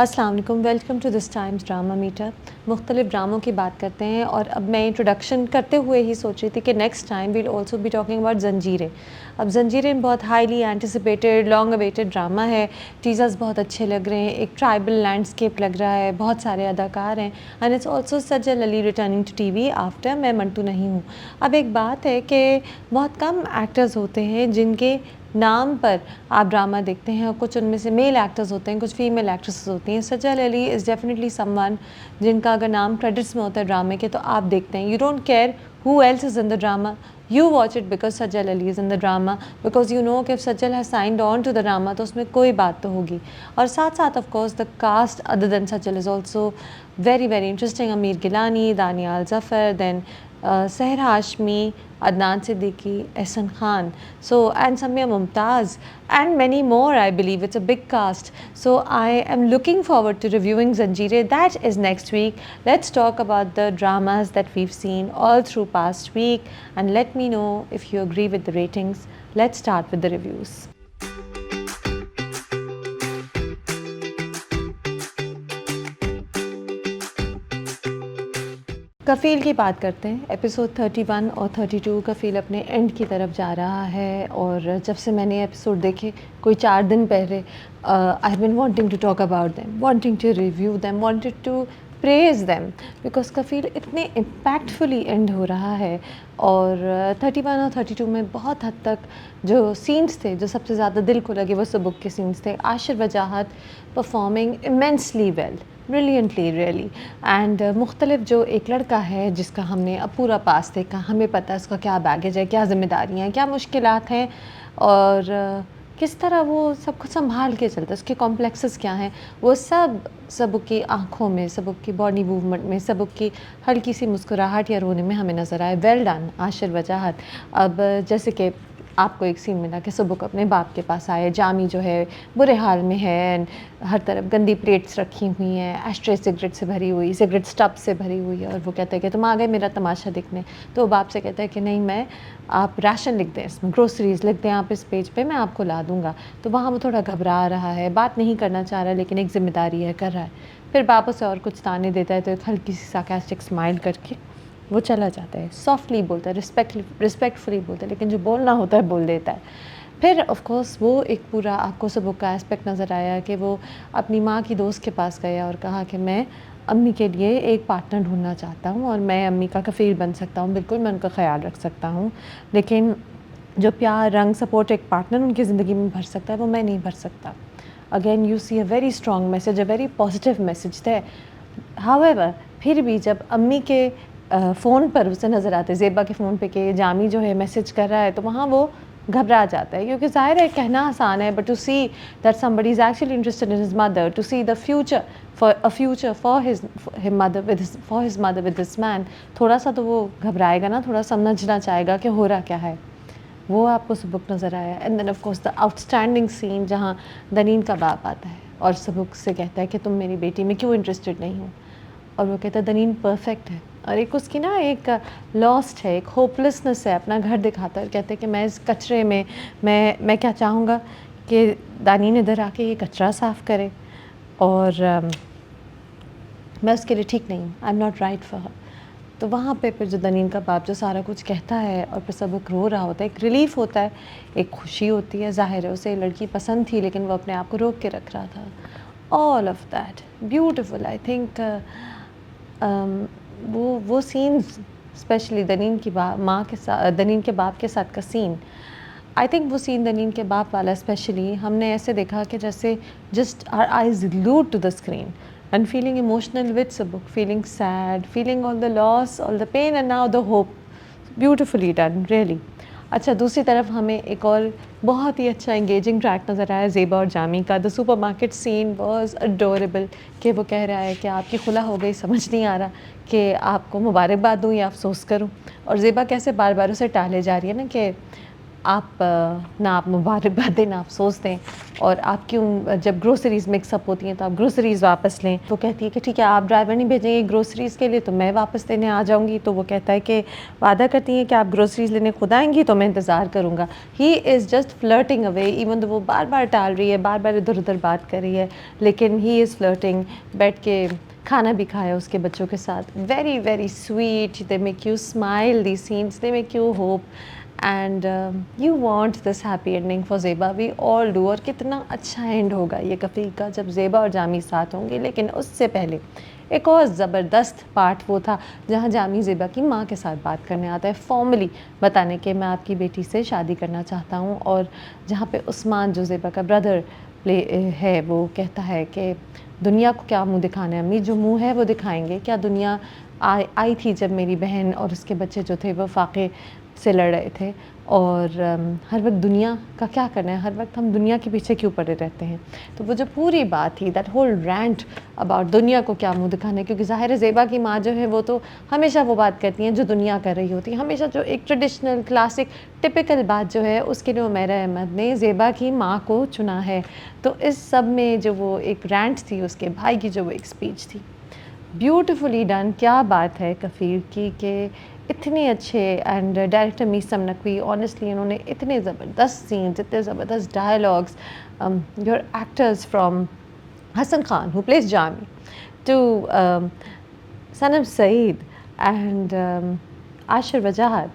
السلام علیکم، welcome to this times drama meter. مختلف ڈراموں کی بات کرتے ہیں اور اب میں انٹروڈکشن کرتے ہوئے ہی سوچ رہی تھی کہ next time we'll also be talking about Zanjeerein. اب زنجیریں بہت highly anticipated long awaited drama ہے. ٹیزرز بہت اچھے لگ رہے ہیں، ایک ٹرائبل لینڈسکیپ لگ رہا ہے، بہت سارے اداکار ہیں، and it's also Sajal Ali returning to T V after میں منٹو نہیں ہوں. اب ایک بات ہے کہ بہت کم ایکٹرز ہوتے ہیں جن کے نام پر آپ ڈرامہ دیکھتے ہیں، اور کچھ ان میں سے میل ایکٹرز ہوتے ہیں، کچھ فیمیل ایکٹریسز ہوتی ہیں. سجل Ali is definitely some one جن کا اگر نام کریڈٹس میں ہوتا ہے ڈرامے کے تو آپ دیکھتے ہیں. You don't care who else is in the drama, you watch it because Sajal Ali is in the drama, because you know کہ Sajal has signed on to the drama تو اس میں کوئی بات تو ہوگی. اور ساتھ ساتھ of course the cast other than Sajal is also very very interesting. Amir Gilani, Danyal Zafar, then Sehar Hashmi, Adnan Siddiqui, Ahsan Khan, so and Samia Mumtaz and many more. I believe it's a big cast, so I am looking forward to reviewing Zanjeerein. That is next week. Let's talk about the dramas that we've seen all through past week and let me know if you agree with the ratings. Let's start with the reviews. کفیل کی بات کرتے ہیں. Episode 31 اور 32 کفیل اپنے and کی طرف جا رہا ہے، اور جب سے میں نے ایپیسوڈ دیکھے کوئی 4 دن پہلے I have been wanting to talk about them, wanting to review them, wanted to praise them because Kafeel اتنے امپیکٹفلی اینڈ ہو رہا ہے. اور 31 اور 32 میں بہت حد تک جو سینس تھے جو سب سے زیادہ دل کو لگے وہ سبک کے سینس تھے. Ashir Wajahat performing immensely well, brilliantly really. And مختلف جو ایک لڑکا ہے جس کا ہم نے اب پورا پاس دیکھا، ہمیں پتہ ہے اس کا کیا بیگیج ہے، کیا ذمہ داریاں ہیں، کیا مشکلات ہیں، اور کس طرح وہ سب کچھ سنبھال کے چلتا ہے، اس کے کمپلیکسز کیا ہیں، وہ سبک کی آنکھوں میں، سبک کی باڈی موومنٹ میں، سبک کی ہلکی سی مسکراہٹ یا رونے میں ہمیں نظر آئے. ویل ڈن عاشر وجاہت. اب جیسے کہ آپ کو ایک سین ملا کہ سبک اپنے باپ کے پاس آئے، جامی جو ہے برے حال میں ہے، ہر طرف گندی پلیٹس رکھی ہوئی ہیں، ایشٹرے سگریٹ سے بھری ہوئی، سگریٹ سٹب سے بھری ہوئی ہے، اور وہ کہتا ہے کہ تم آ گئے میرا تماشا دیکھنے. تو وہ باپ سے کہتا ہے کہ نہیں، میں آپ راشن لکھ دیں، اس میں گروسریز لکھ دیں آپ اس پیج پہ، میں آپ کو لا دوں گا. تو وہاں وہ تھوڑا گھبرا رہا ہے، بات نہیں کرنا چاہ رہا لیکن ایک ذمہ داری ہے، کر رہا ہے. پھر باپ اسے اور کچھ تانے دیتا ہے تو ایک ہلکی سی سارکاسٹک اسمائل کر کے وہ چلا جاتا ہے. سافٹلی بولتا ہے، رسپیکٹفلی بولتا ہے، لیکن جو بولنا ہوتا ہے بول دیتا ہے. پھر آف کورس وہ ایک پورا آپ کو سبک کا اسپیکٹ نظر آیا کہ وہ اپنی ماں کی دوست کے پاس گیا اور کہا کہ میں امی کے لیے ایک پارٹنر ڈھونڈنا چاہتا ہوں اور میں امی کا کفیل بن سکتا ہوں، بالکل میں ان کا خیال رکھ سکتا ہوں، لیکن جو پیار، رنگ، سپورٹ ایک پارٹنر ان کی زندگی میں بھر سکتا ہے وہ میں نہیں بھر سکتا. Again you see a very strong message, a very positive message تھے. ہاؤ ایور پھر بھی جب امی کے فون پر اسے نظر آتے، زیبا کے فون پہ کہ جامی جو ہے میسج کر رہا ہے، تو وہاں وہ گھبرا جاتا ہے، کیونکہ ظاہر ہے کہنا آسان ہے، but to see that somebody is actually interested in his mother, to see the future for his mother with this man، تھوڑا سا تو وہ گھبرائے گا نا، تھوڑا سمجھنا چاہے گا کہ ہو رہا کیا ہے. وہ آپ کو سبک نظر آیا. And then of course the outstanding scene جہاں دنین کا باپ آتا ہے اور سبک سے کہتا ہے کہ تم میری بیٹی میں کیوں انٹرسٹڈ نہیں ہو، اور وہ کہتا ہے دنین پرفیکٹ ہے، اور ایک اس کی نا ایک لاسٹ ہے، ایک ہوپلیسنس ہے، اپنا گھر دکھاتا ہے اور کہتے ہیں کہ میں اس کچرے میں میں کیا چاہوں گا کہ دانین ادھر آ کے یہ کچرا صاف کرے، اور میں اس کے لیے ٹھیک نہیں ہوں، I am not right for her. تو وہاں پہ پھر جو دنین کا باپ جو سارا کچھ کہتا ہے اور پھر سبک رو رہا ہوتا ہے، ایک ریلیف ہوتا ہے، ایک خوشی ہوتی ہے. ظاہر ہے اسے لڑکی پسند تھی لیکن وہ اپنے آپ کو روک کے رکھ رہا تھا. All of that beautiful. I think وہ سینز اسپیشلی دنین کی ماں کے ساتھ، دنین کے باپ کے ساتھ کا سین، آئی تھنک وہ سین دنین کے باپ والا اسپیشلی ہم نے ایسے دیکھا کہ جیسے just our eyes glued to the screen and feeling emotional with Sabuk, feeling sad, feeling all the loss, all the pain and now the hope. Beautifully done, really. اچھا دوسری طرف ہمیں ایک اور بہت ہی اچھا انگیجنگ ٹریک نظر آیا زیبا اور جامی کا. The supermarket scene was adorable کہ وہ کہہ رہا ہے کہ آپ کی خلا ہو گئی، سمجھ نہیں آ رہا کہ آپ کو مبارکباد دوں یا افسوس کروں، اور زیبا کیسے بار بار اسے ٹالے جا رہی ہے نا کہ آپ نہ آپ مبارکبادیں نہ افسوس دیں، اور آپ کیوں جب گروسریز مکس اپ ہوتی ہیں تو آپ گروسریز واپس لیں. تو کہتی ہے کہ ٹھیک ہے آپ ڈرائیور نہیں بھیجیں گے گروسریز کے لیے تو میں واپس دینے آ جاؤں گی. تو وہ کہتا ہے کہ وعدہ کرتی ہیں کہ آپ گروسریز لینے خود آئیں گی تو میں انتظار کروں گا. ہی از جسٹ فلرٹنگ اوے، ایون وہ بار بار ٹال رہی ہے، بار بار ادھر ادھر بات کر رہی ہے، لیکن ہی از فلرٹنگ. بیٹھ کے کھانا بھی کھایا اس کے بچوں کے ساتھ. Very very sweet. They make you smile, the sense they make you hope. And you want this happy ending for Zeba, we all do. اور کتنا اچھا اینڈ ہوگا یہ کفیل کا جب زیبا اور جامی ساتھ ہوں گے. لیکن اس سے پہلے ایک اور زبردست پارٹ وہ تھا جہاں جامی زیبا کی ماں کے ساتھ بات کرنے آتا ہے، فارملی بتانے کہ میں آپ کی بیٹی سے شادی کرنا چاہتا ہوں. اور جہاں پہ عثمان جو زیبا کا بردر ہے وہ کہتا ہے کہ دنیا کو کیا منہ دکھانا ہے امی، جو منہ ہے وہ دکھائیں گے. کیا دنیا آئی تھی جب میری بہن اور اس کے بچے جو تھے وہ فاقے سے لڑ رہے تھے، اور ہر وقت دنیا کا کیا کرنا ہے، ہر وقت ہم دنیا کے پیچھے کیوں پڑے رہتے ہیں. تو وہ جو پوری بات تھی، دیٹ ہول رینٹ اباؤٹ دنیا کو کیا منہ دکھانا ہے، کیونکہ ظاہر ہے زیبا کی ماں جو ہے وہ تو ہمیشہ وہ بات کرتی ہیں جو دنیا کر رہی ہوتی ہے، ہمیشہ جو ایک ٹریڈیشنل کلاسک ٹپیکل بات جو ہے اس کے لیے عمیرہ احمد نے زیبا کی ماں کو چنا ہے. تو اس سب میں جو وہ ایک رینٹ تھی اس کے بھائی کی، جو وہ ایک اسپیچ تھی، بیوٹیفلی ڈن. کیا بات ہے کفیل کی کہ اتنے اچھے. And director Meesam Naqvi honestly انہوں نے اتنے زبردست سینز، اتنے زبردست dialogues. Your actors from Hassan Khan who plays Jami to Sanam Saeed and Ashir Wajahat,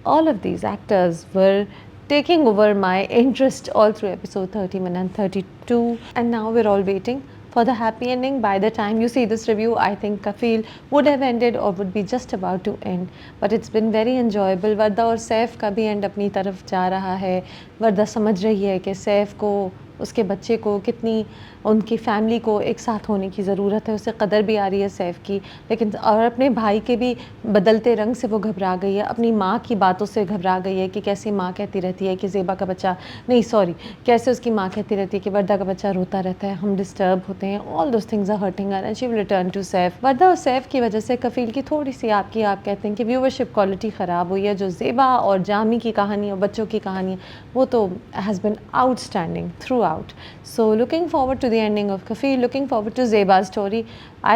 all of these actors were taking over my interest all through episode 31 and 32, and now we're all waiting for the happy ending. By the time you see this review, I think Kafil would have ended or would be just about to end, but it's been very enjoyable. Warda اور safe کا بھی and اپنی طرف جا رہا ہے. وردہ سمجھ رہی ہے کہ سیف کو، اس کے بچے کو کتنی، ان کی فیملی کو ایک ساتھ ہونے کی ضرورت ہے. اسے قدر بھی آ رہی ہے سیف کی، لیکن اور اپنے بھائی کے بھی بدلتے رنگ سے وہ گھبرا گئی ہے. اپنی ماں کی باتوں سے گھبرا گئی ہے کہ کیسے ماں کہتی رہتی ہے کہ زیبا کا بچہ نہیں، سوری، کیسے اس کی ماں کہتی رہتی ہے کہ وردہ کا بچہ روتا رہتا ہے، ہم ڈسٹرب ہوتے ہیں. All those things are hurting her and she will return to Saif. Warda اور سیف کی وجہ سے کفیل کی تھوڑی سی آپ کہتے ہیں کہ ویورشپ کوالٹی خراب ہوئی ہے. جو زیبا اور جامی کی کہانی اور بچوں کی کہانی وہ تو has been out standing through out. So looking forward to the ending of Kafil, looking forward to Zeba's story.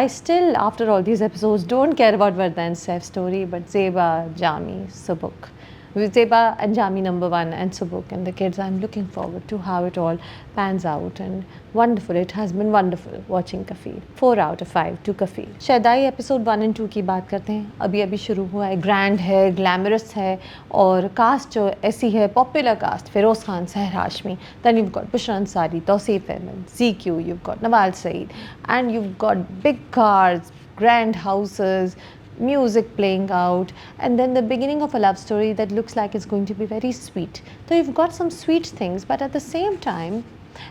I still, after all these episodes, don't care about Vardha and Saif's story, but Zeba, Jami, Subuk. With Zeba and Jami number 1 and Subuk and the kids, I'm looking forward to how it all pans out. And wonderful, it has been wonderful watching Kafil. 4 out of 5 to Kafil. Shaidai episode 1 and 2 کی بات کرتے ہیں. ابھی شروع ہوا ہے، grand ہے، glamorous ہے، اور کاسٹ جو ایسی ہے، popular cost: Feroz Khan, Sahar Hashmi, then you've got Bushra Ansari, Tauseef Ahmad, ZQ, you've got Nawal Saeed, and you've got big cars, grand houses, music playing out, and then the beginning of a love story that looks like it's going to be very sweet. So you've got some sweet things, but at the same time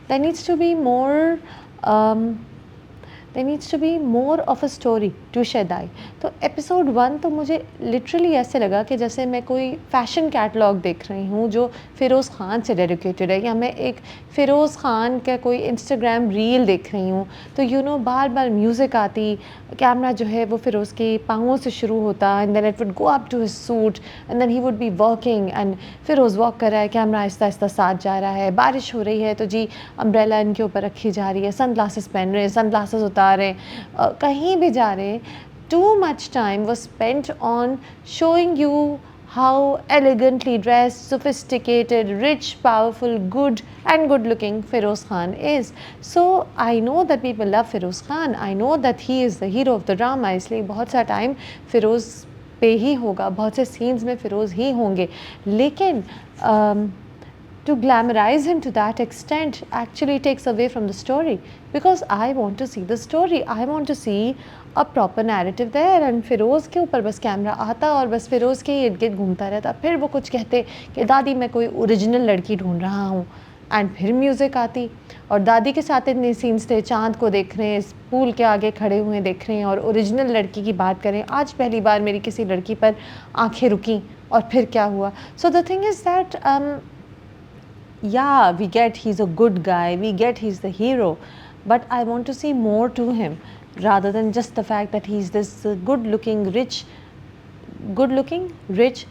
there needs to be more of a story to شیدائی. تو episode 1 تو مجھے literally ایسے لگا کہ جیسے میں کوئی fashion catalogue دیکھ رہی ہوں جو فیروز خان سے ڈیڈیکیٹڈ ہے، یا میں ایک فیروز خان کا کوئی انسٹاگرام ریل دیکھ رہی ہوں. تو بار بار میوزک آتی، کیمرہ جو ہے وہ فیروز کے پاؤں سے شروع ہوتا، and then it would go up to his suit, and then he would be walking, and Feroze walk کر رہا ہے، کیمرہ آہستہ آہستہ ساتھ جا رہا ہے. بارش ہو رہی ہے تو جی امبریلا ان کے اوپر رکھی جا رہی ہے، سن گلاسز پہن رہے ہیں، سن گلاسز اتار رہے ہیں، کہیں بھی جا رہے ہیں. Too much time was spent on showing you how elegantly dressed, sophisticated, rich, powerful, good and good looking Feroz Khan is. So I know that people love Feroz Khan. I know that he is the hero of the drama. اس لیے بہت سا time Feroz پہ ہی ہوگا، بہت سے sons میں فیروز ہی ہوں گے. لیکن to glamorize him to that extent actually takes away from the story, because I want to see the story. I want to see a proper narrative there. And Feroz کے اوپر بس کیمرہ آتا اور بس فیروز کے ارد گرد گھومتا رہتا. پھر وہ کچھ کہتے کہ دادی میں کوئی اوریجنل لڑکی ڈھونڈ رہا ہوں، اینڈ پھر میوزک آتی اور دادی کے ساتھ اتنے سینس تھے، چاند کو دیکھ رہے ہیں، پول کے آگے کھڑے ہوئے دیکھ رہے ہیں، اور اوریجنل لڑکی کی بات کریں. آج پہلی بار میری کسی لڑکی پر آنکھیں رکیں، اور پھر کیا ہوا. So the thing is that yeah, we get he's a good guy, we get he's the hero, but I want to see more to him rather than just the fact that he's this good looking, rich,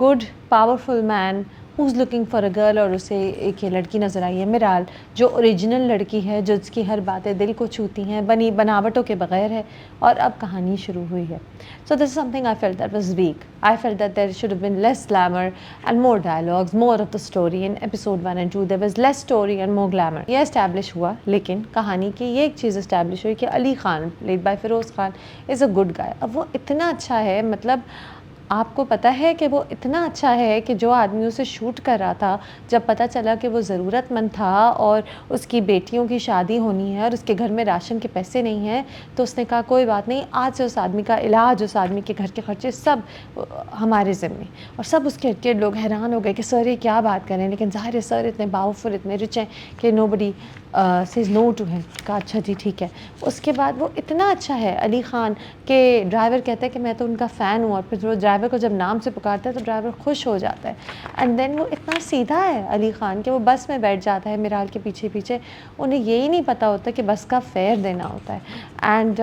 good, powerful man who's looking for a girl, اور اسے ایک یہ لڑکی نظر آئی ہے morale, جو original لڑکی ہے, جو اس کی ہر باتیں دل کو چھوتی ہیں, بنی بناوٹوں کے بغیر ہے, اور اب کہانی شروع ہوئی ہے. So this is something I felt that was weak. I felt that there should have been less glamour and more dialogues, more of the story. In episode 1 and 2 there was less story and more glamour. یہ establish ہوا, لیکن کہانی کی یہ ایک چیز establish ہوئی کہ Ali Khan played by Feroz Khan is a good guy. اب وہ اتنا اچھا ہے, مطلب آپ کو پتہ ہے کہ وہ اتنا اچھا ہے کہ جو آدمی اسے شوٹ کر رہا تھا, جب پتہ چلا کہ وہ ضرورت مند تھا اور اس کی بیٹیوں کی شادی ہونی ہے اور اس کے گھر میں راشن کے پیسے نہیں ہیں, تو اس نے کہا کوئی بات نہیں, آج سے اس آدمی کا علاج, اس آدمی کے گھر کے خرچے سب ہمارے ذمے. اور سب اس کے ارد لوگ حیران ہو گئے کہ سر یہ کیا بات کریں, لیکن ظاہر ہے سر اتنے باوفر, اتنے رچ ہیں کہ نو بڈی سیز نو ٹو ہم. کہا اچھا جی ٹھیک ہے. اس کے بعد وہ اتنا اچھا ہے علی خان کہ ڈرائیور کہتا ہے کہ میں تو ان کا فین ہوں, اور پھر وہ ڈرائیور کو جب نام سے پکارتا ہے تو ڈرائیور خوش ہو جاتا ہے. اینڈ دین وہ اتنا سیدھا ہے علی خان کہ وہ بس میں بیٹھ جاتا ہے مرال کے پیچھے پیچھے, انہیں یہی نہیں پتہ ہوتا کہ بس کا فیئر دینا ہوتا ہے. اینڈ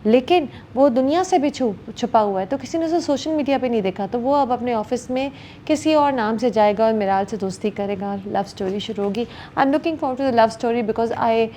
لیکن وہ دنیا سے بھی چھپا ہوا ہے, تو کسی نے اسے سوشل میڈیا پہ نہیں دیکھا, تو وہ اب اپنے آفس میں کسی اور نام سے جائے گا اور مرال سے دوستی کرے گا, لو اسٹوری شروع ہوگی. I am looking forward to the love story because I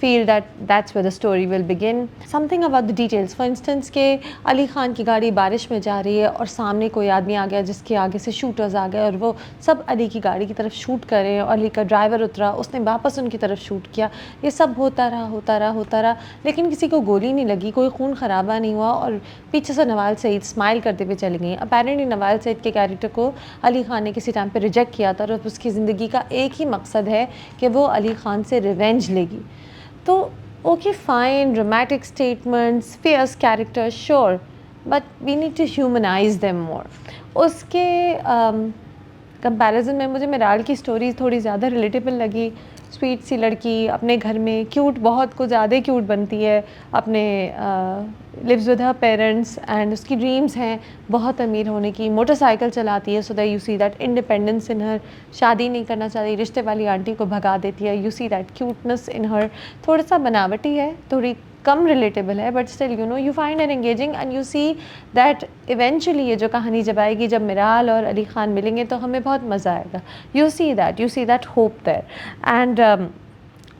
feel that that's where the story will begin. Something about the details, for instance کہ علی خان کی گاڑی بارش میں جا رہی ہے اور سامنے کوئی آدمی آ گیا جس کے آگے سے شوٹرز آ گئے اور وہ سب علی کی گاڑی کی طرف شوٹ کر رہے ہیں, اور علی کا ڈرائیور اترا, اس نے واپس ان کی طرف شوٹ کیا. یہ سب ہوتا رہا, لیکن کسی کو گولی نہیں لگی, کوئی خون خرابہ نہیں ہوا, اور پیچھے سے نوال سعید اسمائل کرتے ہوئے چلی گئیں. اپیرنٹلی نوال سعید کے کیریکٹر کو علی خان نے کسی ٹائم پہ ریجیکٹ کیا تھا, اور اس کی زندگی کا ایک ہی مقصد ہے کہ وہ علی خان سے ریونج لے گی. تو okay fine, dramatic statements, fierce character, sure, but we need to humanise them more. اس کے کمپیریزن میں مجھے مرال کی اسٹوری تھوڑی زیادہ ریلیٹیبل لگی. سویٹ سی لڑکی, اپنے گھر میں کیوٹ, بہت کچھ زیادہ کیوٹ بنتی ہے, اپنے lives with her parents, and اس کی ڈریمز ہیں بہت امیر ہونے کی, موٹر سائیکل چلاتی ہے, so that you see that independence in her. شادی نہیں کرنا چاہتی, رشتے والی آنٹی کو بھگا دیتی ہے, یو سی دیٹ کیوٹنس ان ہر. تھوڑا سا بناوٹی ہے, تھوڑی کم ریلیٹیبل ہے, but still you find an engaging, and you see that eventually یہ جو کہانی جب آئے گی, جب مرال اور علی خان ملیں گے تو ہمیں بہت مزہ آئے گا. You see that hope there. And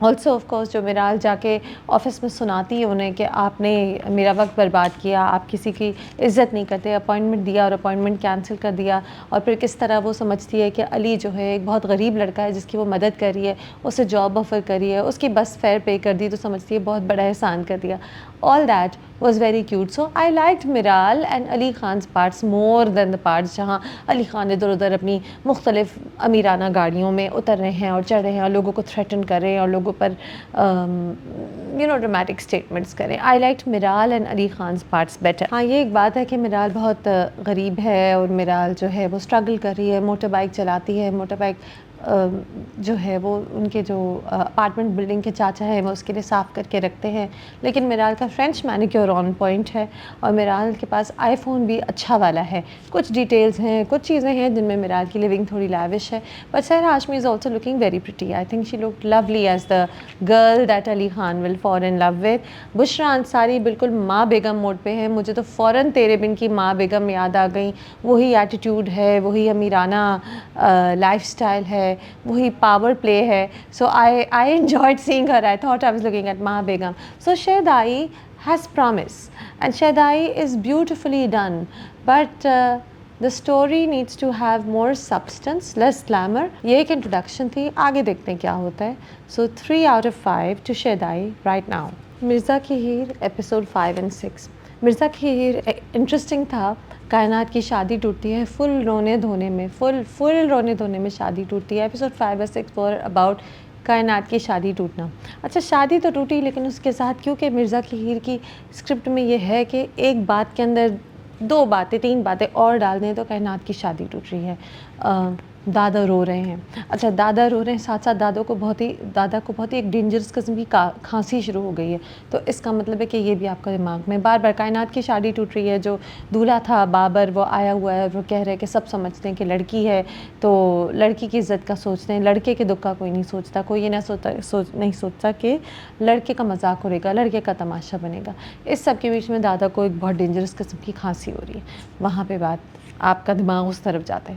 also of course جو مرال جا کے آفس میں سناتی ہے انہیں کہ آپ نے میرا وقت برباد کیا, آپ کسی کی عزت نہیں کرتے, اپوائنٹمنٹ دیا اور اپوائنٹمنٹ کینسل کر دیا, اور پھر کس طرح وہ سمجھتی ہے کہ علی جو ہے ایک بہت غریب لڑکا ہے جس کی وہ مدد کر رہی ہے, اسے جاب آفر کری ہے, اس کی بس فیئر پے کر دی, تو سمجھتی ہے بہت بڑا احسان کر دیا. All that was very cute. So I liked Miral and Ali Khan's parts more than the parts جہاں علی خان ادھر ادھر اپنی مختلف امیرانہ گاڑیوں میں اتر رہے ہیں اور چڑھ رہے ہیں اور لوگوں کو تھریٹن کر رہے ہیں اور لوگوں پر ڈرامٹک اسٹیٹمنٹس کریں. I liked Miral and Ali Khan's parts better. ہاں یہ ایک بات ہے کہ مرال بہت غریب ہے, اور مرال جو ہے وہ اسٹرگل کر رہی ہے, موٹر بائک چلاتی ہے, موٹر بائک جو ہے وہ ان کے جو اپارٹمنٹ بلڈنگ کے چاچا ہیں وہ اس کے لیے صاف کر کے رکھتے ہیں, لیکن مرال کا فرینچ مینیکیور آن پوائنٹ ہے, اور مرال کے پاس آئی فون بھی اچھا والا ہے. کچھ ڈیٹیلز ہیں, کچھ چیزیں ہیں جن میں مرال کی لیونگ تھوڑی لیوش ہے, but Sehra Hashmi is also looking very pretty. I think she look lovely as the girl that Ali Khan will fall in love with. Bushra Ansari بالکل ماں بیگم موڈ پہ ہے, مجھے تو فوراً تیرے بن کی ماں بیگم یاد آ گئیں. وہی ایٹیٹیوڈ ہے, وہی امیرانہ لائف اسٹائل ہے, وہی پاور پلے ہے. So I enjoyed seeing her. I thought I was looking at ماں بیگم. سو شہدائی has promise and Shahdai is beautifully done, but the story needs to have more substance, less glamour. یہ ایک introduction تھی, آگے دیکھتے ہیں کیا ہوتا ہے. So 3 out of 5 to Shahdai right now. Mirza کی ہیر ایپیسوڈ 5 and 6. مرزا کی ہیر انٹرسٹنگ تھا. کائنات کی شادی ٹوٹتی ہے فل رونے دھونے میں, فل رونے دھونے میں شادی ٹوٹتی ہے. ایپیسوڈ 5 اور 6 فور اباؤٹ کائنات کی شادی ٹوٹنا. اچھا شادی تو ٹوٹی, لیکن اس کے ساتھ کیونکہ مرزا کی ہیر کی اسکرپٹ میں یہ ہے کہ ایک بات کے اندر 2 باتیں 3 باتیں اور ڈال دیں تو کائنات کی شادی ٹوٹ رہی ہے. دادا رو رہے ہیں. اچھا دادا رو رہے ہیں, ساتھ ساتھ دادا کو بہت ہی ایک ڈینجرس قسم کی کھانسی شروع ہو گئی ہے. تو اس کا مطلب ہے کہ یہ بھی آپ کا دماغ میں بار بار کائنات کی شادی ٹوٹ رہی ہے. جو دولہا تھا بابر وہ آیا ہوا ہے, وہ کہہ رہے کہ سب سمجھتے ہیں کہ لڑکی ہے تو لڑکی کی عزت کا سوچتے ہیں, لڑکے کے دکھ کا کوئی نہیں سوچتا. کوئی یہ نہیں سوچتا کہ لڑکے کا مذاق اڑے گا, لڑکے کا تماشا بنے گا. اس سب کے بیچ میں دادا کو ایک بہت ڈینجرس قسم کی کھانسی ہو رہی ہے. وہاں پہ بات آپ کا دماغ اس طرف جاتا ہے,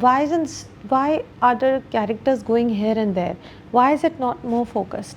why are the characters going here and there, why is it not more focused.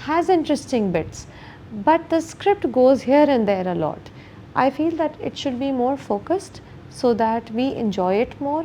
has interesting bits, but the script goes here and there a lot. I feel that it should be more focused so that we enjoy it more.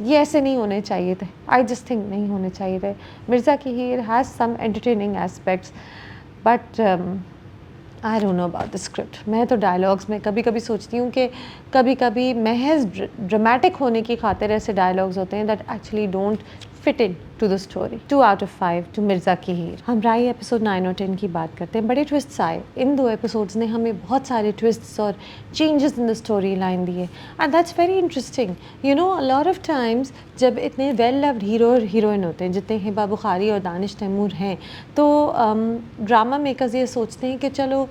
یہ ایسے نہیں ہونے چاہیے تھے. I just think نہیں ہونے چاہیے تھے. مرزا کی Heer has some entertaining aspects but I don't know about the script. میں تو ڈائلاگس میں کبھی کبھی سوچتی ہوں کہ کبھی کبھی محض ڈرمیٹک ہونے کی خاطر ایسے ڈائلاگز ہوتے ہیں that actually don't fit into the story. 2 out of 5 to Mirza کی ہیر. ہم رائی ایپیسوڈ 9 اور 10 کی بات کرتے ہیں. بڑے ٹوسٹس آئے. ان 2 ایپیسوڈز نے ہمیں بہت سارے ٹوسٹس اور changes in the storyline دیے and that's very interesting. You know a lot of times جب اتنے ویل لوڈ ہیرو اور ہیروئن ہوتے ہیں جتنے ہبا بخاری اور دانش تیمور ہیں تو ڈرامہ میکرز یہ سوچتے ہیں کہ چلو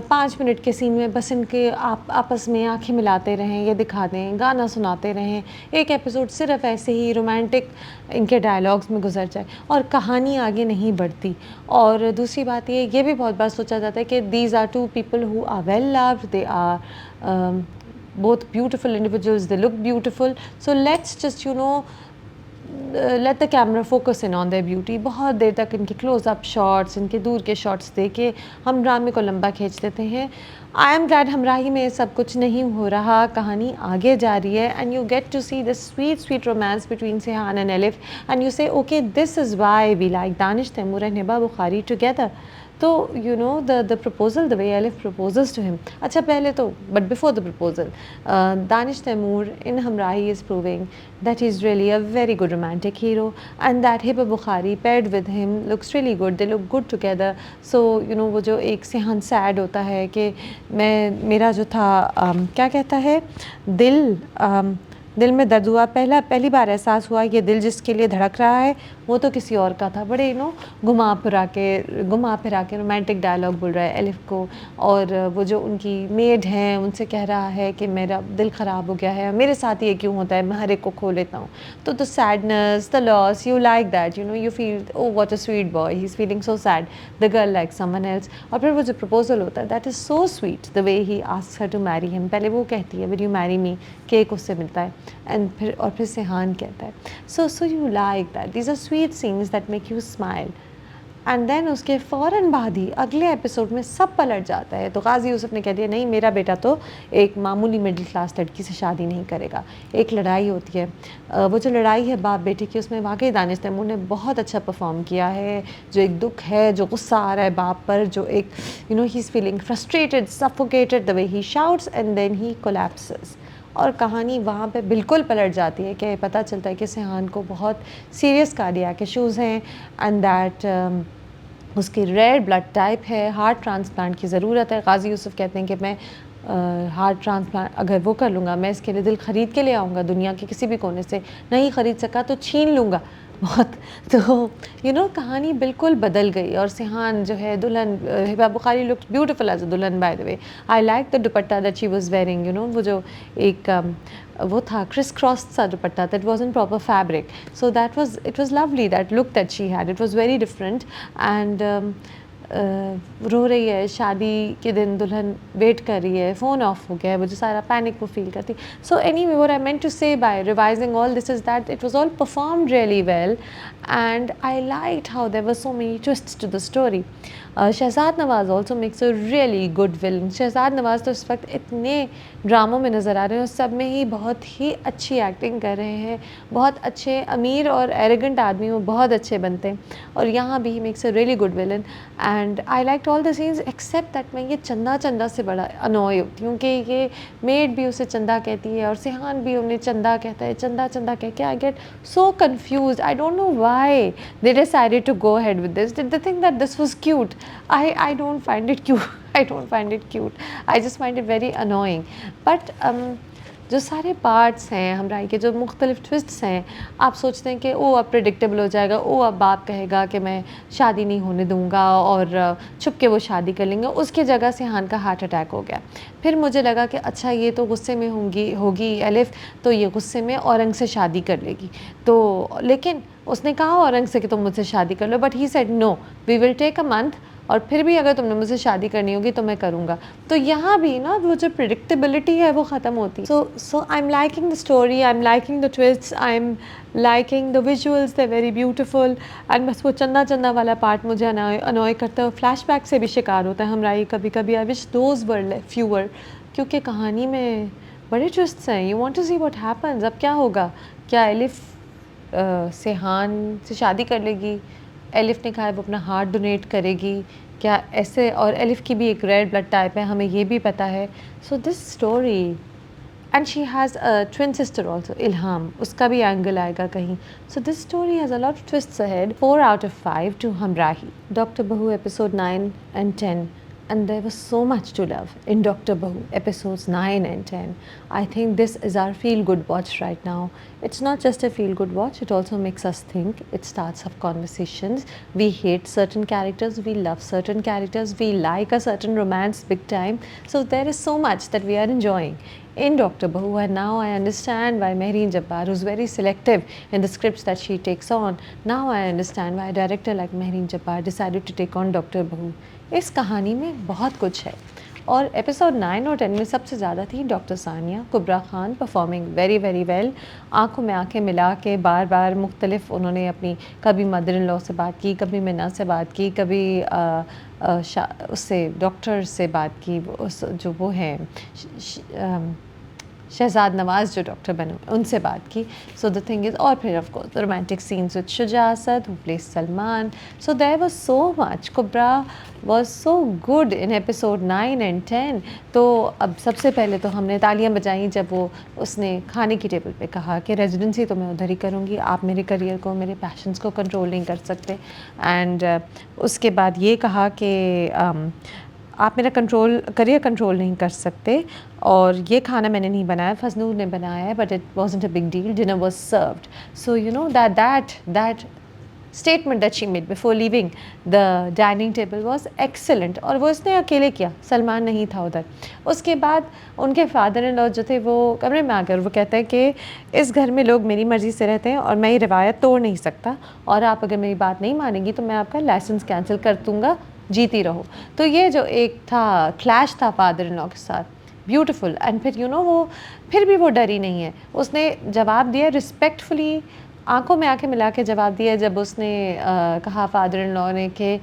5 منٹ کے سین میں بس ان کے آپس میں آنکھیں ملاتے رہیں, یہ دکھا دیں, گانا سناتے رہیں, ایک ایپیسوڈ صرف ایسے ہی رومانٹک ان کے ڈائلاگس میں گزر جائے اور کہانی آگے نہیں بڑھتی. اور دوسری بات یہ بھی بہت بار سوچا جاتا ہے کہ these are 2 people who are well loved, they are both beautiful individuals, they look beautiful, so let's just let the camera focus in on their beauty. بہت دیر تک ان کے کلوز اپ شاٹس, ان کے دور کے شاٹس دے کے ہم ڈرامے کو لمبا کھینچ دیتے ہیں. آئی ایم گلیڈ ہمراہی میں سب کچھ نہیں ہو رہا, کہانی آگے جا رہی ہے and you get to see this sweet romance between Sehan and Elif and you say okay this is why we like Danish Taimur and Hiba Bukhari together. تو you know the proposal, the way Elif proposes to him. اچھا پہلے تو but before the proposal Danish Taimoor in Humrahi is proving that he is really a very good romantic hero and that Hiba Bukhari paired with him looks really good, they look good together. So you know وہ جو ایک سیحان sad ہوتا ہے کہ میرا جو تھا کیا کہتا ہے دل میں درد ہوا, پہلی بار احساس ہوا یہ دل جس کے لیے دھڑک رہا ہے وہ تو کسی اور کا تھا. بڑے گھما پھرا کے رومانٹک ڈائلاگ بول رہا ہے ایلف کو, اور وہ جو ان کی میڈ ہیں ان سے کہہ رہا ہے کہ میرا دل خراب ہو گیا ہے, میرے ساتھ یہ کیوں ہوتا ہے, میں ہر ایک کو کھو لیتا ہوں. تو the sadness, the loss, you like that, you feel oh what a sweet boy, he's feeling so sad, the girl likes someone else. اور پھر وہ جو proposal ہوتا ہے that is so sweet, the way he asks her to marry him. پہلے وہ کہتی ہے will you marry me, cake اس سے ملتا ہے and پھر سیحان کہتا ہے so you like that, these are sweet scenes that make you smile. And then اس کے فوراً بعد ہی اگلے ایپیسوڈ میں سب پلٹ جاتا ہے. تو غازی یوسف نے کہہ دیا نہیں میرا بیٹا تو ایک معمولی مڈل کلاس لڑکی سے شادی نہیں کرے گا. ایک لڑائی ہوتی ہے, وہ جو لڑائی ہے باپ بیٹے کی, اس میں واقعی دانش تیمور نے بہت اچھا پرفارم کیا ہے. جو ایک دکھ ہے, جو غصہ آ رہا ہے باپ پر, جو ایک ہی is feeling frustrated, suffocated, the way he shouts and then he collapses. اور کہانی وہاں پہ بالکل پلٹ جاتی ہے کہ پتہ چلتا ہے کہ سیحان کو بہت سیریس کارڈیاک ایشوز ہیں اینڈ دیٹ اس کی ریئر بلڈ ٹائپ ہے, ہارٹ ٹرانسپلانٹ کی ضرورت ہے. غازی یوسف کہتے ہیں کہ میں ہارٹ ٹرانسپلانٹ اگر وہ کر لوں گا, میں اس کے لیے دل خرید کے لے آؤں گا دنیا کے کسی بھی کونے سے, نہیں خرید سکا تو چھین لوں گا بہت. تو کہانی بالکل بدل گئی. اور سیحان جو ہے دلہن, Hiba Bukhari looks beautiful as a دلہن by the way. I like the dupatta that she was wearing, وہ جو ایک وہ تھا کرس کراس سا دوپٹہ, that was in proper fabric, so that was it was lovely, that look that she had, it was very different. And رو رہی ہے شادی کے دن, دلہن ویٹ کر رہی ہے, فون آف ہو گیا ہے, وہ جو سارا پینک وہ فیل کرتی. So any way what I meant to say by revising all this is that it was all performed really well and I liked how there were so many twists to the story. Shahzad Nawaz also makes a really good villain. Shahzad Nawaz تو اس وقت اتنے ڈراموں میں نظر آ رہے ہیں, سب میں ہی بہت ہی اچھی ایکٹنگ کر رہے ہیں, بہت اچھے امیر اور ایروگنٹ آدمی وہ بہت اچھے بنتے ہیں, اور یہاں بھی he makes a really good villain. And I liked all the sense accept that میں یہ چندا سے بڑا انوائے ہوتی ہوں کہ یہ میڈ بھی اسے چندا کہتی ہے اور سیحان بھی انہیں چندا کہتا ہے, چندا کہہ کے I get so confused. I don't know why they decided to go ahead with this. Did they think that this was cute? I don't find it cute. I just find it very annoying. But جو سارے parts ہیں ہمراہی کے, جو مختلف toasts ہیں, آپ سوچتے ہیں کہ او اب پریڈکٹیبل ہو جائے گا, اب باپ کہے گا کہ میں شادی نہیں ہونے دوں گا اور چھپ کے وہ شادی کر لیں گے. اس کی جگہ سیحان کا ہارٹ اٹیک ہو گیا. پھر مجھے لگا کہ اچھا یہ تو غصے میں ہوگی ایلف, تو یہ غصے میں اورنگ سے شادی کر لے گی. تو لیکن اس نے کہا اورنگ سے کہ تم مجھ سے شادی کر لو, but he said no, we will take a month, اور پھر بھی اگر تم نے مجھ سے شادی کرنی ہوگی تو میں کروں گا. تو یہاں بھی وہ جو پریڈکٹیبلٹی ہے وہ ختم ہوتی. So I am liking the story, I am liking the twists, I am liking the visuals, they very beautiful. And بس وہ چندا والا پارٹ مجھے انوائے کرتا ہے, اور فلیش بیک سے بھی شکار ہوتا ہے ہمراہی کبھی کبھی. آئی وش دوز ور فیور, کیونکہ کہانی میں بڑے ٹوسٹس ہیں. You want to see what happens. اب کیا ہوگا؟ کیا الف سیحان سے شادی کر لے گی؟ الف نے کہا وہ اپنا ہارٹ ڈونیٹ کرے گی کیا ایسے؟ اور الف کی بھی ایک ریڈ بلڈ ٹائپ ہے, ہمیں یہ بھی پتہ ہے. So this story and she has twin sister also, Ilham, اس کا بھی اینگل آئے گا کہیں. So this story has a lot of twists ahead. 4 out of 5 to Humraahi. Doctor Bahu episode 9 and 10. And there was so much to love in Dr. Bahu, episodes 9 and 10. I think this is our feel-good watch right now. It's not just a feel-good watch, it also makes us think. It starts up conversations. We hate certain characters, we love certain characters, we like a certain romance big time. So there is so much that we are enjoying in Dr. Bahu, and now I understand why Mehreen Jabbar, who's very selective in the scripts that she takes on, now I understand why a director like Mehreen Jabbar decided to take on Dr. Bahu. اس کہانی میں بہت کچھ ہے. اور episode 9 اور 10 میں سب سے زیادہ تھی doctor Sania. Kubra Khan performing very very well, آنکھوں میں آنکھیں ملا کے بار بار مختلف انہوں نے اپنی کبھی مدر ان لا سے بات کی, کبھی منا سے بات کی, کبھی اس سے ڈاکٹر سے بات کی, جو وہ ہیں شہزاد نواز جو ڈاکٹر بنے ان سے بات کی. سو دا تھنگ از, اور پھر of course romantic scenes with Shuja Asad who plays Salman. So there was so much. Kubra was so good in episode 9 and 10. تو اب سب سے پہلے تو ہم نے تالیاں بجائیں جب اس نے کھانے کی ٹیبل پہ کہا کہ ریزیڈنسی تو میں ادھر ہی کروں گی, آپ میرے کریئر کو, میرے پیشنس کو کنٹرول نہیں کر سکتے. اینڈ اس کے بعد یہ کہا کہ آپ میرا کریئر کنٹرول نہیں کر سکتے, اور یہ کھانا میں نے نہیں بنایا, فضنور نے بنایا ہے, but it wasn't a big deal, dinner was served. So you know that statement that she made before leaving the dining table was excellent. اور وہ اس نے اکیلے کیا, سلمان نہیں تھا ادھر. اس کے بعد ان کے فادر ان لا جو تھے وہ کمرے میں آ کر وہ کہتے ہیں کہ اس گھر میں لوگ میری مرضی سے رہتے ہیں اور میں یہ روایت توڑ نہیں سکتا, اور آپ اگر میری بات نہیں مانیں گی تو میں آپ کا لائسنس کینسل کر دوں گا, جیتی رہو. تو یہ جو ایک تھا کلیش تھا فادر ان لا کے ساتھ, بیوٹیفل. اینڈ پھر یو نو وہ پھر بھی وہ ڈری نہیں ہے, اس نے جواب دیا رسپیکٹفلی, آنکھوں میں آنکھیں ملا کے جواب دیا. جب اس نے کہا فادر ان لا نے کہ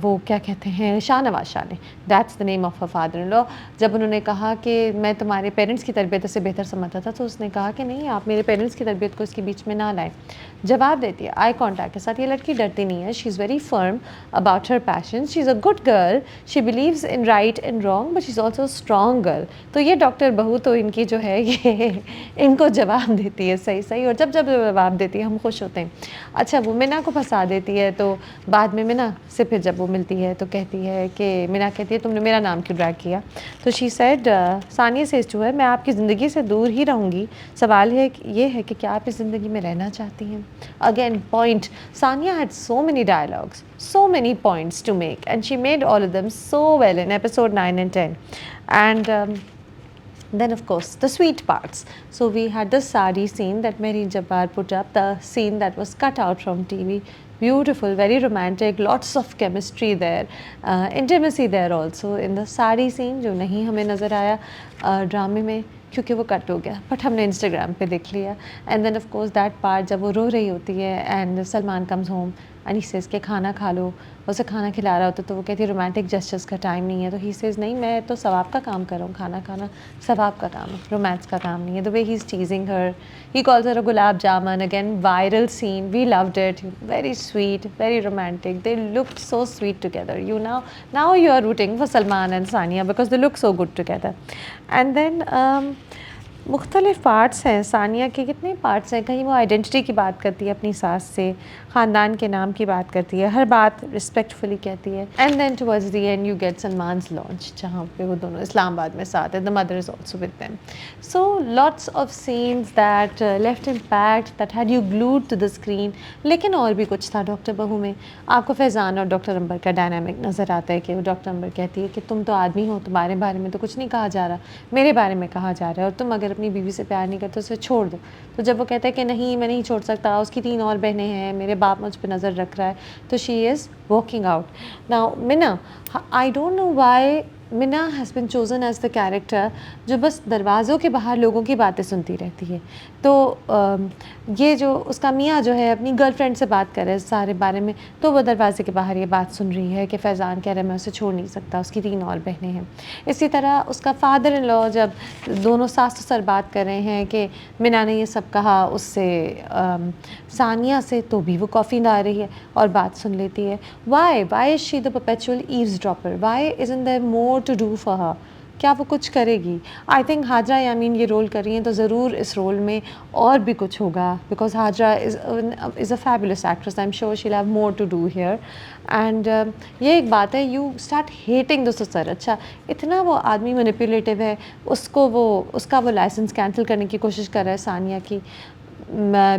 وہ کیا کہتے ہیں, شاہ نواز شاہ نے, that's the name of a father in law, جب انہوں نے کہا کہ میں تمہارے پیرنٹس کی تربیت سے بہتر سمجھتا تھا, تو اس نے کہا کہ نہیں, آپ میرے پیرنٹس کی تربیت کو اس کے بیچ میں نہ لائیں. جواب دیتی ہے آئی کانٹیکٹ کے ساتھ. یہ لڑکی ڈرتی نہیں ہے, she is very firm about her passion, she is a good girl, she believes in right and wrong, but she is also strong girl. تو یہ ڈاکٹر بہو تو ان کی جو ہے یہ ان کو جواب دیتی ہے صحیح صحیح, اور جب جواب دیتی ہے ہم خوش ہوتے ہیں. اچھا وہ منا کو پھنسا دیتی ہے, تو بعد میں منا سے پھر جب وہ ملتی ہے تو کہتی ہے کہ منا کہتی ہے تم نے میرا نام کیوں ڈریگ کیا؟ تو شی سیڈ ثانیہ سے جو ہے میں آپ کی زندگی سے دور ہی رہوں گی, سوال ہے یہ ہے کہ کیا آپ اس زندگی میں رہنا چاہتی ہیں. Again point, Sania had so many dialogues, so many points to make, and she made all of them so well in episode 9 and 10. And then of course the sweet parts. So we had the sari scene that Mehreen Jabbar put up, the scene that was cut out from TV. Beautiful, very romantic, lots of chemistry there, intimacy there also in the sari scene, جو نہیں ہمیں نظر آیا ڈرامے میں کیونکہ وہ کٹ ہو گیا, بٹ ہم نے انسٹاگرام پہ دیکھ لیا. And then of course that part جب وہ رو رہی ہوتی ہے and Salman comes home and he says کہ کھانا کھا لو, اسے کھانا کھلا رہا ہوتا تو وہ کہتی ہے رومانٹک جسچرس کا ٹائم نہیں ہے. تو ہی سیز نہیں, میں تو ثواب کا کام کر رہا ہوں, کھانا کھانا ثواب کا کام ہے, رومانس کا کام نہیں ہے. the way he's teasing her, he calls her a gulab jamun. Again viral scene, we loved it, very sweet, very romantic, they looked so sweet together. You now you are rooting for Salman and Sania because they look so good together. And then مختلف parts ہیں ثانیہ کے, کتنے parts ہیں. کہیں وہ identity کی بات کرتی ہے اپنی ساس سے, خاندان کے نام کی بات کرتی ہے, ہر بات رسپیکٹفلی کہتی ہے. And then towards the end you get Salman's lunch, جہاں پہ وہ دونوں اسلام آباد میں ساتھ ہیں, the mother is also with them. So lots of scenes that left impact, that had you glued to the screen. لیکن اور بھی کچھ تھا ڈاکٹر بہو میں. آپ کو فیضان اور ڈاکٹر امبر کا ڈائنامک نظر آتا ہے کہ وہ ڈاکٹر امبر کہتی ہے کہ تم تو آدمی ہو, تمہارے بارے میں تو کچھ نہیں کہا جا رہا, میرے بارے میں کہا جا رہا ہے, اور تم اگر اپنی بیوی سے پیار نہیں کرتے اسے چھوڑ دو. تو جب وہ کہتا ہے کہ نہیں میں نہیں چھوڑ سکتا, اس کی 3 اور بہنیں ہیں, میرے باپ مجھ پہ نظر رکھ رہا ہے, تو شی از واکنگ آؤٹ. ناؤ منا, آئی ڈونٹ نو وائی منا has been chosen as the character جو بس دروازوں کے باہر لوگوں کی باتیں سنتی رہتی ہے. تو یہ جو اس کا میاں جو ہے اپنی گرل فرینڈ سے بات کر رہا ہے سارے بارے میں, تو وہ دروازے کے باہر یہ بات سن رہی ہے کہ فیضان کہہ رہا ہے میں اسے چھوڑ نہیں سکتا, اس کی 3 اور بہنیں ہیں. اسی طرح اس کا فادر ان لا جب دونوں ساس سسر بات کر رہے ہیں کہ منا نے یہ سب کہا اس سے ثانیہ سے, تو بھی وہ کافی لا رہی ہے اور بات سن لیتی ہے. Why is she the perpetual eavesdropper? Why isn't there more to do for her? کیا وہ کچھ کرے گی؟ آئی تھنک ہاجرہ یامین یہ رول کر رہی ہیں تو ضرور اس رول میں اور بھی کچھ ہوگا, because Hajra is a fabulous actress. I am sure she'll have more to do here. And یہ ایک بات ہے, یو اسٹارٹ ہیٹنگ دا سسر. اچھا اتنا وہ آدمی مینیپولیٹیو ہے, اس کا وہ لائسنس کینسل کرنے کی کوشش کر رہا ہے ثانیہ کی.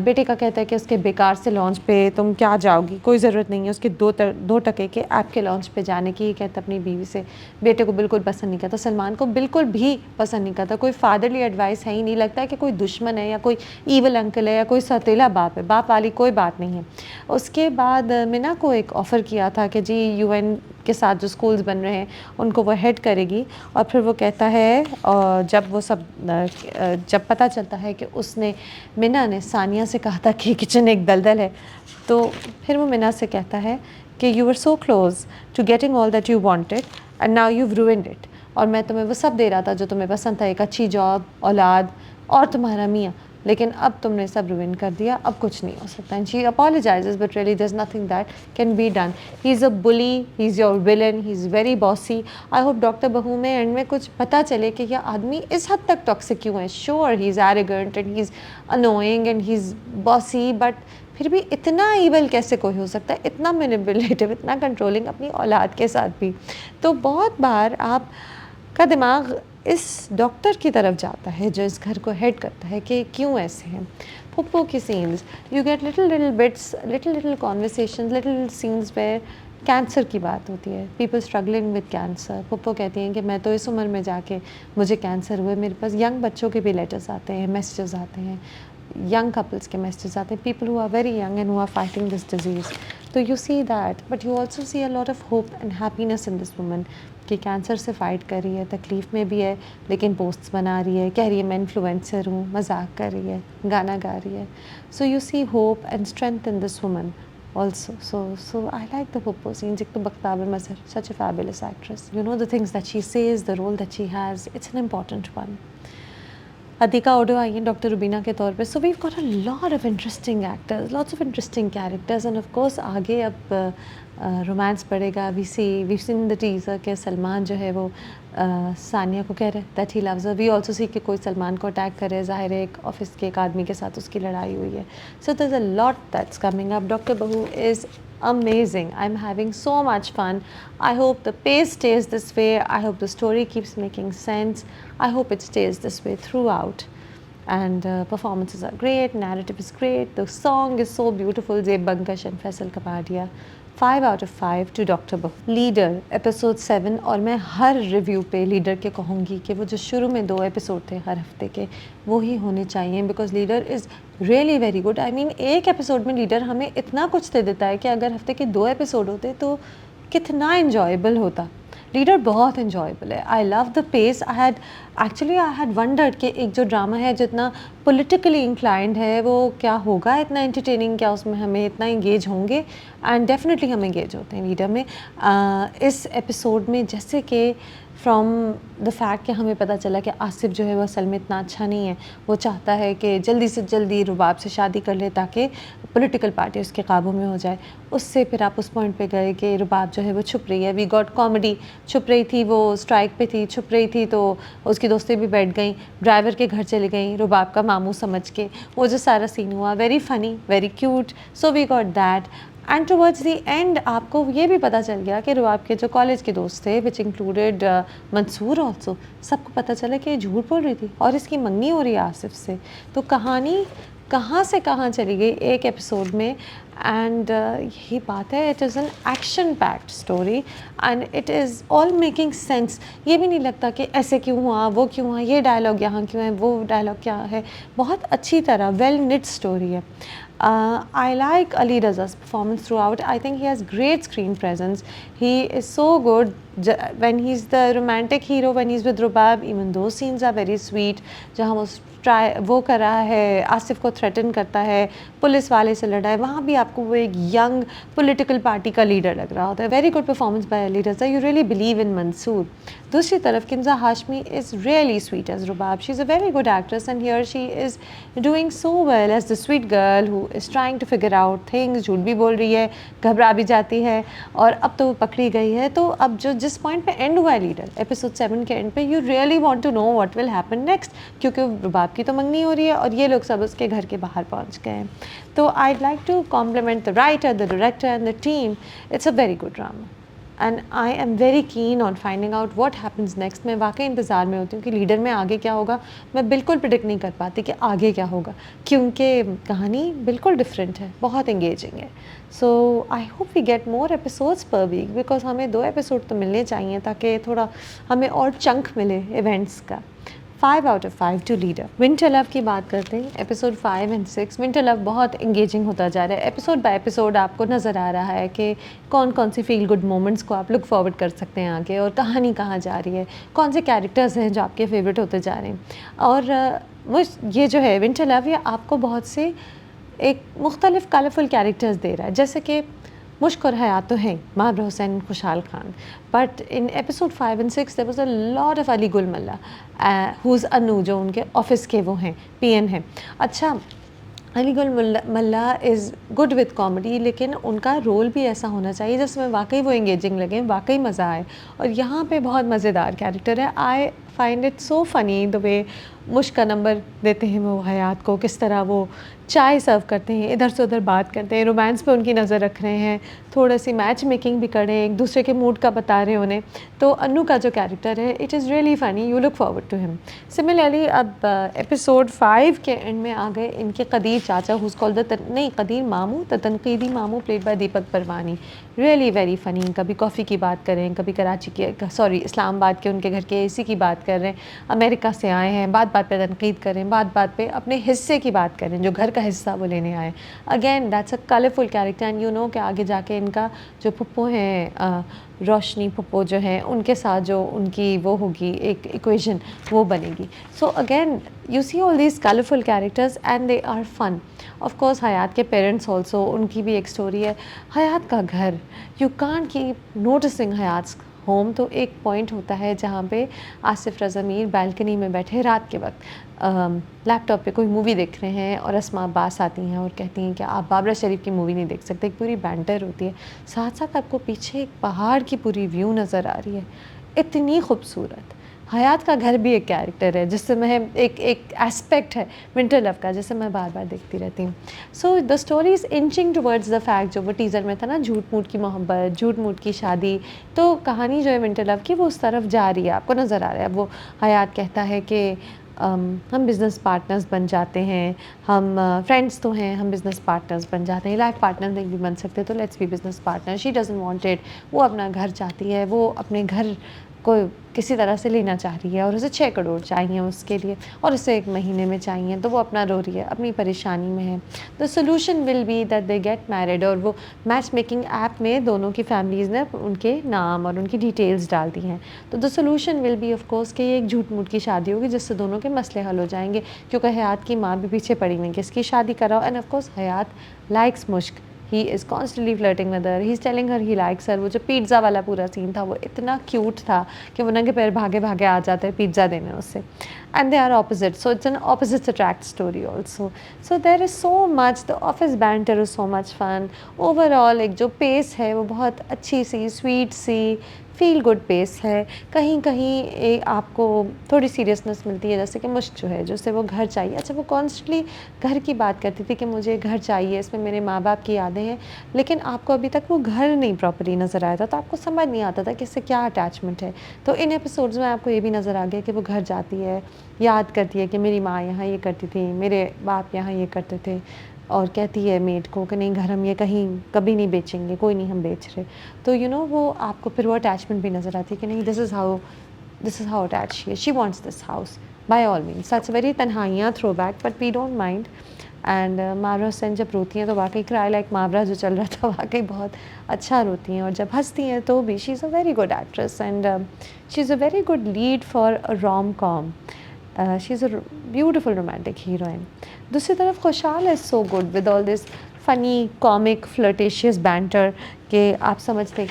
بیٹے کا کہتا ہے کہ اس کے بیکار سے لانچ پہ تم کیا جاؤ گی, کوئی ضرورت نہیں ہے اس کے 2 ٹکے کے ایپ کے لانچ پہ جانے کی. یہ کہتا اپنی بیوی سے. بیٹے کو بالکل پسند نہیں کرتا, سلمان کو بالکل بھی پسند نہیں کرتا. کوئی فادرلی ایڈوائس ہے ہی نہیں, لگتا ہے کہ کوئی دشمن ہے یا کوئی ایول انکل ہے یا کوئی سوتیلا باپ ہے. باپ والی کوئی بات نہیں ہے. اس کے بعد منا کو ایک آفر کیا تھا کہ جی UN کے ساتھ جو اسکولز بن رہے ہیں ان کو وہ ہیڈ کرے گی, اور پھر وہ کہتا ہے جب پتہ چلتا ہے کہ اس نے منا نے ثانیہ سے کہا تھا کہ کچن ایک دلدل ہے, تو پھر وہ منا سے کہتا ہے کہ you were so close to getting all that you wanted and now you ruined it. اور میں تمہیں وہ سب دے رہا تھا جو تمہیں پسند تھا, ایک اچھی جاب, اولاد اور تمہارا میاں, لیکن اب تم نے سب روئن کر دیا, اب کچھ نہیں ہو سکتا. And she apologises but really there is nothing that can be done. He is a bully, he is your villain, he is very باسی. آئی ہوپ ڈاکٹر بہو میں اینڈ میں کچھ پتہ چلے کہ یہ آدمی اس حد تک ٹاکسک کیوں ہے. Sure he is arrogant and he is annoying and he is bossy, but پھر بھی اتنا ایول کیسے کوئی ہو سکتا ہے, اتنا مینیپولیٹو, اتنا کنٹرولنگ اپنی اولاد کے ساتھ بھی. تو بہت بار آپ کا دماغ اس ڈاکٹر کی طرف جاتا ہے جو اس گھر کو ہیڈ کرتا ہے کہ کیوں ایسے ہیں. پھپھو کی scenes, you get little bits, little conversation, little scenes where cancer کی بات ہوتی ہے, پیپل اسٹرگلنگ وتھ کینسر. پھپھو کہتی ہیں کہ میں تو اس عمر میں جا کے مجھے کینسر ہوئے, میرے پاس ینگ بچوں کے بھی لیٹرز آتے ہیں, میسیجز آتے ہیں, young couples کے messages آتے ہیں, people who are very young and who are fighting this disease. So you see that, but you also see a lot of hope and happiness in this woman کہ cancer سے fight کر رہی ہے, تکلیف میں بھی ہے لیکن پوسٹس بنا رہی ہے, کہہ رہی ہے میں انفلوئنسر ہوں, مذاق کر رہی ہے, گانا گا رہی ہے. So you see hope and strength in this woman also. So I like the Puppo scenes. ایک تو بختیار مظہر, such a fabulous actress. You know the things that she says, the role that she has, it's an important one. Atiqa Odho آئی ہیں doctor Rubina کے طور پہ. So we've got a lot of interesting actors, lots of interesting characters, and of course آگے اب romance پڑے گا. We've seen the teaser کہ سلمان جو ہے وہ ثانیہ کو کہہ رہے that he loves her. We also see کہ کوئی سلمان کو اٹیک کرے, ظاہر ہے ایک آفس کے ایک آدمی کے ساتھ اس کی لڑائی ہوئی ہے. سو there is a lot that's coming up. Doctor بہو از amazing. I'm having so much fun. I hope the pace stays this way. I hope the story keeps making sense. I hope it stays this way throughout. And performances are great, narrative is great, the song is so beautiful. Zeb Bankash and Faisal Kapadia. 5 out of 5 to Dr. Bahu. Leader episode 7, اور میں ہر review پہ leader کے کہوں گی کہ وہ جو شروع میں 2 ایپیسوڈ تھے ہر ہفتے کے, وہی ہونے چاہیے, because leader is really very good. I mean ایک ایپیسوڈ میں لیڈر ہمیں اتنا کچھ دے دیتا ہے کہ اگر ہفتے کے 2 ایپیسوڈ ہوتے تو کتنا انجوائبل ہوتا. لیڈر بہت انجوائبل ہے. آئی لو دا پیس. آئی ہیڈ ونڈرڈ کہ ایک جو ڈرامہ ہے جتنا پولیٹیکلی انکلائنڈ ہے وہ کیا ہوگا اتنا انٹرٹیننگ, کیا اس میں ہمیں اتنا انگیج ہوں گے, اینڈ ڈیفینیٹلی ہم انگیج ہوتے ہیں لیڈر میں. اس ایپیسوڈ میں جیسے کہ فرام دا فیکٹ کہ ہمیں پتہ چلا کہ آصف جو ہے وہ اصل میں اتنا اچھا نہیں ہے, وہ چاہتا ہے کہ جلدی سے جلدی رباب سے شادی کر لے تاکہ پولیٹیکل پارٹی اس کے قابو میں ہو جائے. اس سے پھر آپ اس پوائنٹ پہ گئے کہ رباب جو ہے وہ چھپ رہی ہے. وی گاٹ کامیڈی, چھپ رہی تھی, وہ اسٹرائک پہ تھی, چھپ رہی تھی, تو اس کی دوستیں بھی بیٹھ گئیں, ڈرائیور کے گھر چلی گئیں رباب کا ماموں سمجھ کے. وہ جو سارا سین ہوا, very funny, very cute. So we got that. And towards the end آپ کو یہ بھی پتہ چل گیا کہ رباب کے جو کالج کے دوست تھے, وچ انکلوڈیڈ منصور آلسو, سب کو پتہ چلا کہ یہ جھوٹ بول رہی تھی اور اس کی منگنی ہو رہی ہے آصف سے. تو کہانی کہاں سے کہاں چلی گئی ایک ایپیسوڈ میں. اینڈ یہی بات ہے, it is an action packed story and it is all making sense. یہ بھی نہیں لگتا کہ ایسے کیوں ہوا, وہ کیوں ہوا, یہ ڈائلاگ یہاں کیوں ہے, وہ ڈائلاگ کیا ہے. بہت اچھی طرح ویل نٹ اسٹوری ہے. I like Ali Raza's performance throughout. I think he has great screen presence. He is so good when he's the romantic hero, when he's with Rubab. Even those scenes are very sweet. جہاں وہ کر رہا ہے, آصف کو threaten کرتا ہے, police والے سے لڑا ہے, وہاں بھی آپ کو وہ ایک ینگ پولیٹیکل پارٹی کا لیڈر لگ رہا ہوتا ہے. Very good performance by Ali Raza. You really believe in Mansoor. دوسری طرف Kinza Hashmi is really sweet as Rabab. She is a very good actress and here she is doing so well as the sweet girl who is trying to figure out things. جھوٹ بھی بول رہی ہے, گھبرا بھی جاتی ہے, اور اب تو وہ پکڑی گئی ہے. تو اب جو جس پوائنٹ پہ اینڈ ہوا ہے لیڈر ایپیسوڈ 7 کے اینڈ پہ, you really want to know what will happen next, کیونکہ رباب کی تو منگنی ہو رہی ہے اور یہ لوگ سب اس کے گھر کے باہر پہنچ گئے ہیں. تو I like to compliment the writer, the director and the team. It's a very good drama and I am very keen on finding out what happens next. میں واقعی انتظار میں ہوتی ہوں کہ لیڈر میں آگے کیا ہوگا. میں بالکل پریڈکٹ نہیں کر پاتی کہ آگے کیا ہوگا, کیونکہ کہانی بالکل ڈفرینٹ ہے, بہت انگیجنگ ہے. So I hope we get more episodes per week, because ہمیں 2 ایپیسوڈ تو ملنے چاہیے تاکہ تھوڑا ہمیں اور چنک ملے ایونٹس کا. 5 out of 5 to leader. Winter love کی بات کرتے ہیں, ایپیسوڈ 5 and 6. ونٹر لو بہت انگیجنگ ہوتا جا رہا ہے. ایپیسوڈ بائی ایپیسوڈ آپ کو نظر آ رہا ہے کہ کون کون سی فیل گڈ مومنٹس کو آپ لک فارورڈ کر سکتے ہیں آگے, اور کہانی کہاں جا رہی ہے, کون سے کیریکٹرز ہیں جو آپ کے فیوریٹ ہوتے جا رہے ہیں. اور وہ یہ جو ہے ونٹر لو, یہ آپ کو بہت سے ایک مختلف کلرفل کیریکٹرز دے رہا ہے. جیسے کہ مشک اور حیات تو ہیں, مابر حسین, Khushal Khan, but in episode 5 and 6 there was a lot of علی گل ملا who's انو, جو ان کے آفس کے وہ ہیں, پی ایم ہیں. اچھا, علی گل ملا از گڈ وتھ کامیڈی, لیکن ان کا رول بھی ایسا ہونا چاہیے جس میں واقعی وہ انگیجنگ لگیں, واقعی مزہ آئے. اور یہاں پہ بہت مزیدار کیریکٹر ہے. آئی فائنڈ اٹ سو فنی دا وے مشک کا نمبر دیتے ہیں وہ حیات کو, کس طرح وہ چائے سرو کرتے ہیں, ادھر سے ادھر بات کرتے ہیں, رومانس پہ ان کی نظر رکھ رہے ہیں, تھوڑا سی میچ میکنگ بھی کر رہے ہیں, ایک دوسرے کے موڈ کا بتا رہے ہیں انہیں. تو انو کا جو کیریکٹر ہے, اٹ از ریئلی فنی, یو لک فارورڈ ٹو ہم. سملرلی اب ایپیسوڈ 5 کے اینڈ میں آ گئے ان کے قدیر چاچا, ہوز کالڈ نہیں قدیر ماموں, دا تنقیدی ماموں, played by Deepak Perwani. Really very funny. کبھی کافی کی بات کریں, کبھی کراچی کی, اسلام آباد کے ان کے گھر کے اے سی کی بات کر رہے ہیں, امریکہ سے آئے ہیں, بات بات پہ تنقید کریں, بات بات پہ اپنے حصے کی بات کریں, جو گھر کا حصہ وہ لینے آئے. Again that's a colourful character, and you know کہ آگے جا کے ان کا جو پھپھو ہیں, روشنی پھپھو جو ہیں, ان کے ساتھ جو ان کی وہ ہوگی ایک ایکویشن, وہ بنے گی. So again you see all these colourful characters and they are fun. Of course Hayat کے پیرنٹس آلسو, ان کی بھی ایک اسٹوری ہے. حیات کا گھر, you can't keep noticing Hayat's home. تو ایک پوائنٹ ہوتا ہے جہاں پہ آصف رضا میر بالکنی میں بیٹھے رات کے وقت لیپ ٹاپ پہ کوئی مووی دیکھ رہے ہیں, اور اسما عباس آتی ہیں اور کہتی ہیں کہ آپ بابرا شریف کی مووی نہیں دیکھ سکتے. ایک پوری بینٹر ہوتی ہے, ساتھ ساتھ آپ کو پیچھے ایک پہاڑ کی پوری ویو نظر آ رہی ہے, اتنی خوبصورت. حیات کا گھر بھی ایک کیریکٹر ہے جس سے میں ایک ایسپیکٹ ہے ونٹر لو کا, جسے میں بار بار دیکھتی رہتی ہوں. So the story is inching towards the fact, جو وہ ٹیزر میں تھا نا, جھوٹ موٹ کی محبت, جھوٹ موٹ کی شادی. تو کہانی جو ہے ونٹر لو کی, وہ اس طرف جا رہی ہے, آپ کو نظر آ رہا ہے. اب وہ حیات کہتا ہے کہ ہم بزنس پارٹنرز بن جاتے ہیں, ہم فرینڈس تو ہیں, ہم بزنس پارٹنرز بن جاتے ہیں, لائف پارٹنر نہیں بھی بن سکتے, تو let's be business partner. She doesn't want it. وہ اپنا گھر چاہتی ہے, وہ اپنے گھر کو کسی طرح سے لینا چاہ رہی ہے, اور اسے 6 کروڑ چاہیے اس کے لیے, اور اسے 1 مہینے میں چاہیے. تو وہ اپنا رو رہی ہے, اپنی پریشانی میں ہے. The solution will be that they get married. اور وہ میچ میکنگ ایپ میں دونوں کی فیملیز نے ان کے نام اور ان کی ڈیٹیلز ڈال دی ہیں. تو the solution will be of course کہ یہ ایک جھوٹ موٹ کی شادی ہوگی, جس سے دونوں کے مسئلے حل ہو جائیں گے, کیونکہ حیات کی ماں بھی پیچھے پڑی ہوئی کہ اس کی شادی کراؤ. And of course Hayat likes Mushk, he is constantly flirting with her, he is telling her he likes her. وہ جو پیزا والا پورا سین تھا, وہ اتنا کیوٹ تھا کہ وہ ننگے پیر بھاگے بھاگے آ جاتے ہیں پیزا دینے اس سے. And they are opposite, so it's an opposite attract story also. So there is so much, the office banter is so much fun. Overall ایک جو پیس ہے وہ بہت اچھی سی, سویٹ سی, فیل گڈ پیس ہے. کہیں کہیں آپ کو تھوڑی سیریسنس ملتی ہے, جیسے کہ مشک جو ہے, جو سے وہ گھر چاہیے. اچھا, وہ کانسٹنٹلی گھر کی بات کرتی تھی کہ مجھے گھر چاہیے, اس میں میرے ماں باپ کی یادیں ہیں, لیکن آپ کو ابھی تک وہ گھر نہیں پراپرلی نظر آیا تھا, تو آپ کو سمجھ نہیں آتا تھا کہ اس سے کیا اٹیچمنٹ ہے. تو ان ایپیسوڈز میں آپ کو یہ بھی نظر آ گیا کہ وہ گھر جاتی ہے, یاد کرتی ہے کہ میری ماں یہاں یہ کرتی تھی, میرے باپ یہاں یہ کرتے تھے. اور کہتی ہے میڈ کو کہ نہیں گھر ہم یہ کہیں کبھی نہیں بیچیں گے, کوئی نہیں ہم بیچ رہے. تو وہ آپ کو پھر وہ اٹیچمنٹ بھی نظر آتی ہے کہ نہیں this is how attach she wants this house by all means. That's very Tanhaiyan throwback but we don't mind. And Mawra Hocane جب روتی ہیں تو واقعی کرائے لائک ماورا جو چل رہا تھا واقعی بہت اچھا روتی ہیں, اور جب ہنستی ہیں تو بھی she is a very good actress and she is a very good lead for rom com. She is a beautiful romantic heroine. دوسری طرف خوشحال از سو گڈ ود آل دس فنی کامک فلرٹیشیس بینٹر کہ آپ سمجھتی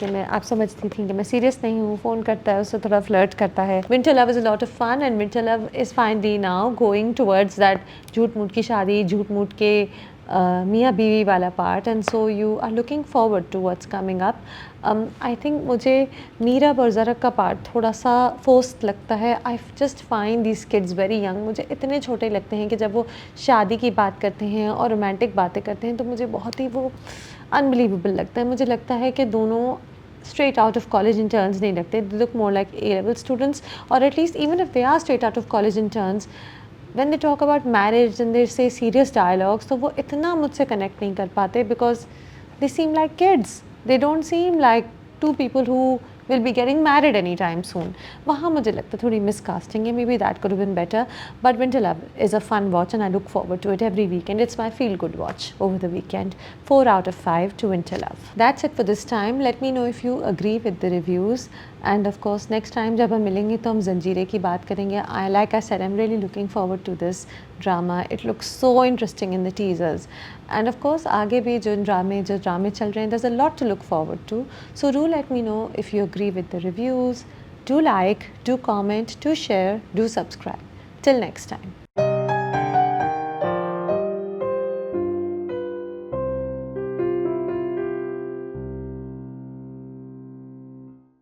تھیں کہ میں سیریس نہیں ہوں, فون کرتا ہے اس سے تھوڑا فلرٹ کرتا ہے. Winter love is a lot of fun and winter love is finally now going towards that جھوٹ موٹ کی شادی, جھوٹ موٹ کے میاں بیوی والا part, and so you are looking forward to what's coming up. I think مجھے میرا برزرک کا پارٹ تھوڑا سا فورسڈ لگتا ہے. I just find these kids very young. مجھے اتنے چھوٹے لگتے ہیں کہ جب وہ شادی کی بات کرتے ہیں اور رومانٹک باتیں کرتے ہیں تو مجھے بہت ہی وہ انبلیویبل لگتا ہے. مجھے لگتا ہے کہ دونوں straight out of college entrance نہیں لگتے. They look more like A level students, or at least even if they are straight out of college entrance when they talk about marriage and they say serious dialogues, تو وہ اتنا مجھ سے connect نہیں کر پاتے because they seem like kids. They don't seem like two people who will be getting married anytime soon. وہاں مجھے لگتا ہے تھوڑی مس کاسٹنگ ہے. Maybe that could have been better. But Winter Love is a fun watch and I look forward to it every weekend. It's my feel good watch over the weekend. 4 out of 5 to Winter Love. That's it for this time. Let me know if you agree with the reviews. And of course next time جب ہم ملیں گے تو ہم زنجیرے کی بات کریں گے. Like I said, I'm really looking forward to this drama. It looks so interesting in the teasers. And of course آگے بھی جو ڈرامے چل رہے ہیں, there's a lot to look forward to. So do let me know if you agree with the reviews. Do like, do comment, do share, do subscribe. Till next time.